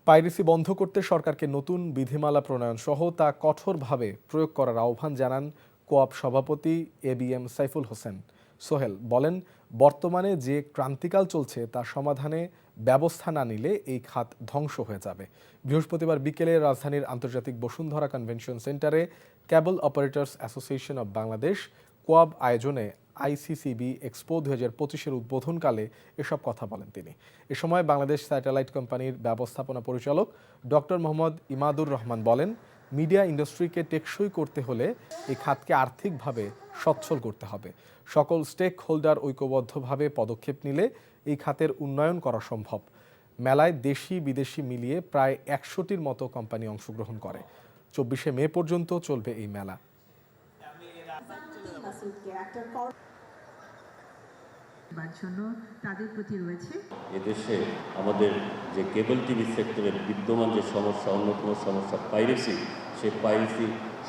Piracy বন্ধ করতে সরকারকে নতুন বিধিমালা প্রণয়ন সহ তা কঠোরভাবে প্রয়োগ করার আহ্বান জানান কোঅপ সভাপতি এবিএম সাইফুল হোসেন সোহেল। বলেন, বর্তমানে যে ক্রান্তিকাল চলছে তা সমাধানে ব্যবস্থা না নিলে এই খাত ধ্বংস হয়ে যাবে। বৃহস্পতিবার বিকেলে রাজধানীর আন্তর্জাতিক বসুন্ধরা কনভেনশন সেন্টারে কেবল অপারেটর্স অ্যাসোসিয়েশন অব বাংলাদেশ কোয়াব আয়োজনে আইসিসিবি এক্সপো 2025-এর উদ্বোধনকালে এসব কথা বলেন তিনি। এ সময় বাংলাদেশ স্যাটেলাইট কোম্পানির ব্যবস্থাপনা পরিচালক ডক্টর মোহাম্মদ ইমাদুর রহমান বলেন, মিডিয়া ইন্ডাস্ট্রিকে টেকসই করতে হলে এই খাতকে আর্থিকভাবে সচ্ছল করতে হবে। সকল স্টেক হোল্ডার ঐক্যবদ্ধভাবে পদক্ষেপ নিলে এই খাতের উন্নয়ন করা সম্ভব। মেলায় দেশি বিদেশি মিলিয়ে প্রায় 100টির মতো কোম্পানি অংশগ্রহণ করে। 24শে মে পর্যন্ত চলবে এই মেলা। জন্য তাদের প্রতি রয়েছে। এদেশে আমাদের যে কেবল টিভি সেক্টরের বিদ্যমান যে সমস্যা, অন্যতম সমস্যা পাইরেসি, সেই পাইরেসি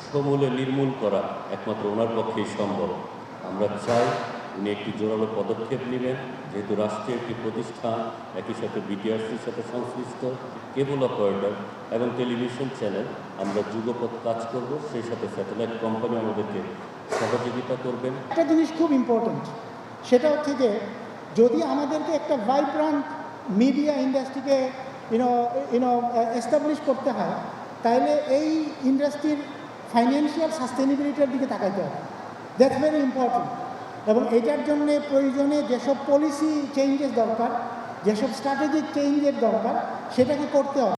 সমূলে নির্মূল করা একমাত্র ওনার পক্ষেই সম্ভব। আমরা চাই উনি একটি জোরালো পদক্ষেপ নেবেন, যেহেতু রাষ্ট্রীয় একটি প্রতিষ্ঠান, একই সাথে বিটিআরসির সাথে সংশ্লিষ্ট কেবল অপারেটর এবং টেলিভিশন চ্যানেল, আমরা যুগপৎ কাজ করব। সেই সাথে স্যাটেলাইট কোম্পানি আমাদেরকে সহযোগিতা করবেন। একটা জিনিস খুব ইম্পর্টেন্ট, সেটা হচ্ছে যে যদি আমাদেরকে একটা ভাইব্রান্ট মিডিয়া ইন্ডাস্ট্রিকে এস্টাবলিশ করতে হয়, তাহলে এই ইন্ডাস্ট্রির ফাইন্যান্সিয়াল সাস্টেনেবিলিটির দিকে তাকাইতে হবে। That's very important. এবং এটার জন্য প্রয়োজনে যেসব পলিসি চেঞ্জেস দরকার, যেসব স্ট্র্যাটেজিক চেঞ্জের দরকার, সেটাকে করতে হবে।